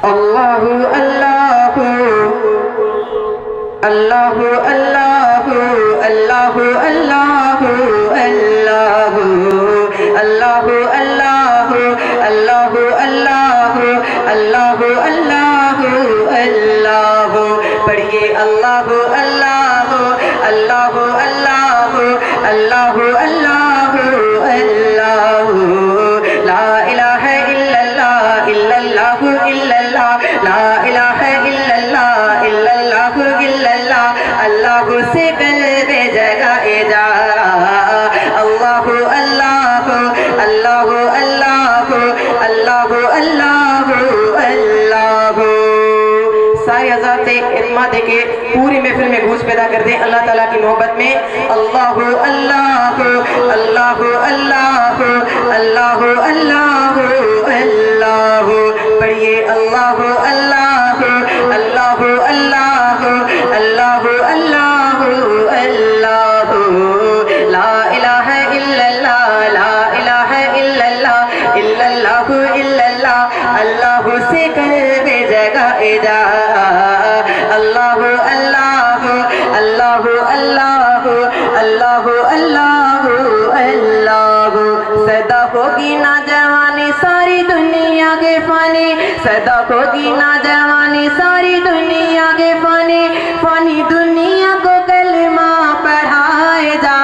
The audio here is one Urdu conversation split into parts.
اللہ اللہ اللہ اللہ اللہ اللہ اللہ اللہ اللہ اللہ اللہ اللہ اللہ اللہ پڑھیے اللہ اللہ اللہ اللہ اللہ اللہ اللہ لا الہ الا اللہ الا اللہ الا اللہ لا الہ الا اللہ الا اللہ الا اللہ اللہ سے قلب جگائے جا اللہ اللہ اللہ اللہ اللہ اللہ اللہ سارے حضرات سے ارماد ہے کہ پوری محفل میں گھوس پیدا کر دیں اللہ تعالیٰ کی محبت میں اللہ اللہ اللہ اللہ اللہ اللہ اللہ پڑھیے اللہ اللہ اللہ اللہ اللہ اللہ اللہ لا الہ الا اللہ لا الہ الا اللہ الا اللہ الا اللہ اللہ سے قلب جگائے جا اللہ اللہ اللہ اللہ اللہ اللہ اللہ صدا ہوگی نا جوانی ساری دنیا کے فانی صدا ہوگی نا جوانی ساری دنیا کے فانی فانی دنیا کو کلمہ پڑھائے جا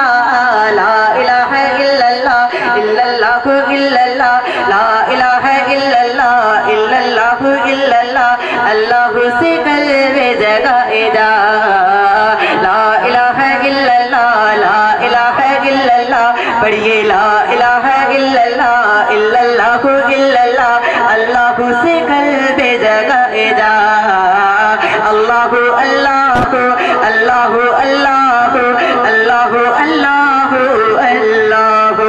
لا الہ الا اللہ الا اللہ الا اللہ لا الہ الا اللہ الا اللہ الا اللہ اللہ سے قلب جگائے جا لا الہ الا اللہ لا الہ الا اللہ پڑھیے لا الہ الا اللہ الا اللہ الا اللہ اللہ سے قلب جگائے جا اللہ اللہ اللہ اللہ اللہ اللہ اللہ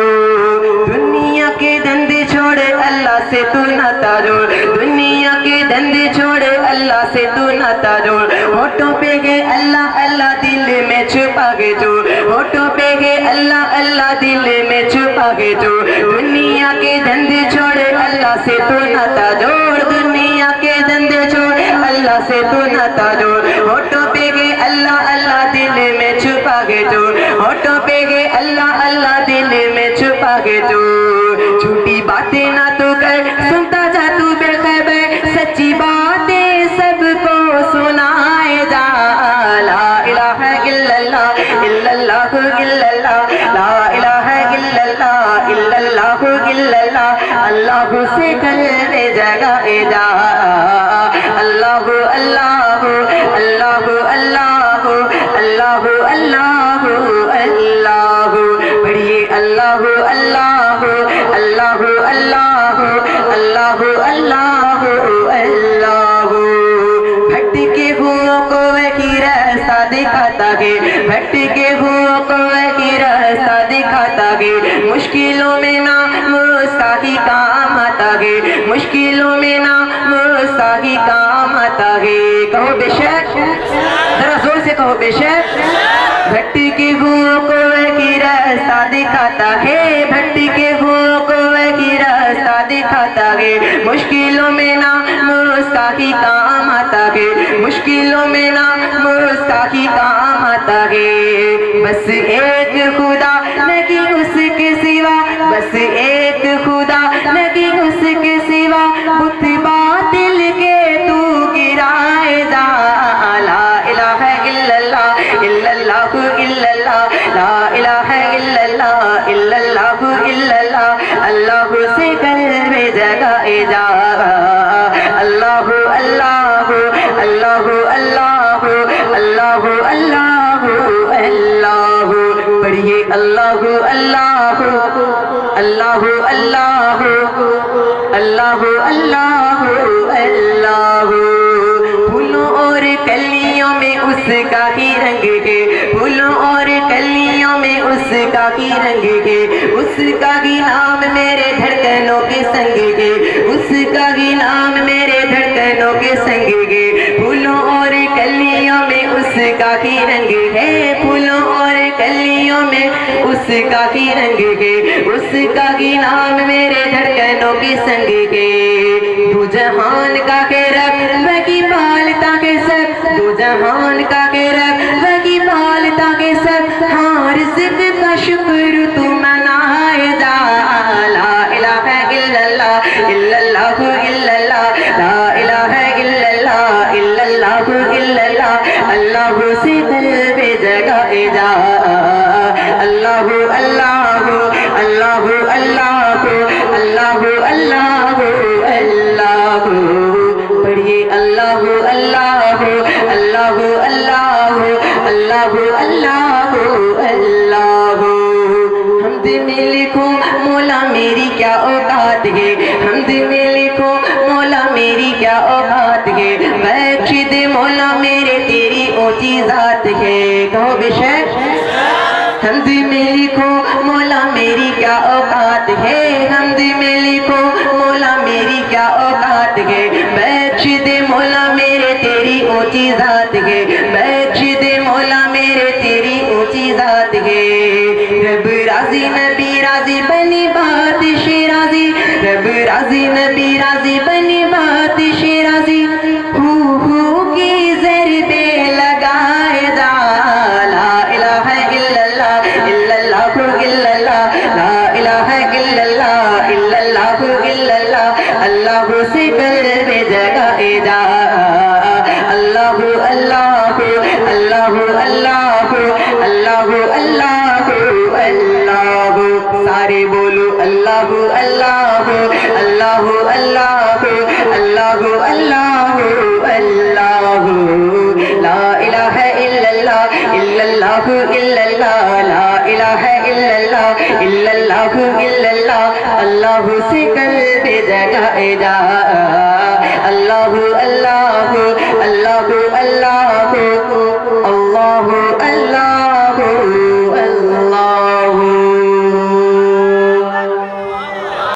دنیا کے دندے چھوڑ اللہ سے تو ناتا جوڑ دنیا کے دندے چھوڑ اللہ سے تو ناتا جوڑ ہوٹوں پہ گئے اللہ اللہ دل میں چھپا گے جو ہوٹوں پہ گئے اللہ اللہ دل میں چھپا گے جو دنیا کے دندے چھوڑ اللہ سے تو ناتا جوڑ دنیا کے دندے چھوڑ اللہ سے تو ناتا جوڑ ہوٹوں پہ گئے اللہ اللہ دل میں چھپا گے جو ہوٹوں پہ گئے اللہ اللہ دل میں چھپا گے جو جھوٹی باتیں نہ تو کر سنتا جا تو بے خبر سچی باتیں سب کو سنائے جا لا الہ الا اللہ الا اللہ الا اللہ لا الہ الا اللہ الا اللہ الا اللہ اللہ سے قلب جگائے جا اللہ اللہ اللہ اللہ اللہ اللہ اللہ پڑھیے اللہ اللہ اللہ اللہ اللہ اللہ اللہ بھٹکے ہوئوں کو وہی راستہ دکھاتا ہے بھٹکے ہوئوں کو وہی راستہ دکھاتا ہے مشکلوں میں نہ مستحی کام آتا ہے مشکلوں میں نہ مستحی کام آتا ہے کہو بے شک ذرا زور سے کہو بے شک بھٹکے ہوئوں کو وہی راستہ دکھاتا ہے بھٹکے ہوئوں کو وہی راستہ دکھاتا ہے مشکلوں میں نہ مستحی کام آتا ہے مشکلوں میں نہ مستحی کام آتا ہے بس ایک خدا نہیں اس کے سوا بس ایک خدا نہیں اس کے سوا بت باطل کے تو گرائے جا لا الہ الا اللہ الا اللہ الا اللہ لا الہ الا اللہ الا اللہ الا اللہ اللہ سے قلب جگائے جا اللہ اللہ اللہ اللہ اللہ اللہ اللہ پڑھیے اللہ اللہ اللہ اللہ اللہ اللہ اللہ پھولوں اور کلیوں میں اس کا ہی رنگ ہے پھولوں اور کلیوں میں اس کا ہی رنگ ہے اس کا ہی نام میرے دھڑکنوں کے سنگ ہے اس کا ہی نام میرے دھڑکنوں کے سنگ ہے پھولوں اور کلیوں میں اس کا ہی رنگ ہے پھولوں اور کلیوں میں اس کا ہی رنگ ہے اس کا ہی نام میرے دھڑکنوں کے سنگ ہے جہان کا کہ رب وہی پالتا ہے سب، دو جہان کا کہ رب وہی پالتا ہے سب، ہاں رزق کا شکر تو منائے جا، لا الہ الا اللہ الا اللہ الا اللہ، لا الہ الا اللہ الا اللہ الا اللہ، اللہ سے قلب جگائے جا، اللہ اللہ اللہ اللہ اللہ اللہ اللہ، پڑھیے اللہ اللہ اللہ اللہ اللہ اللہ اللہ، حمد میں لکھو مولا میری کیا اوقات ہے، حمد میں لکھو مولا میری کیا اوقات ہے، بخش دے مولا میرے تیری اونچی ذات ہے، کہو بے شک حمد میں لکھو مولا میری کیا اوقات ہے، حمد میں لکھو مولا میری کیا اوقات ہے، بخش دے مولا میرے تیری اونچی ذات ہے، بخش دے مولا میرے تیری اونچی ذات ہے، رب راضی نبی راضی بنی بات شیرازی، رب راضی نبی راضی بنی بات شیرازی، ہو کی ضربے لگائے جا، لا الہ الا اللہ الا اللہ الا اللہ، لا الہ الا اللہ الا اللہ الا اللہ، اللہ سے قلب جگائے جا، اللہ اللہ اللہ اللہ اللہ اللہ اللہ، سارے بولو اللہ اللہ اللہ اللہ اللہ اللہ اللہ، لا الہ الا اللہ الا اللہ الا اللہ، لا الہ الا اللہ الا اللہ الا اللہ، اللہ سے قلب جگائے جا، اللہ اللہ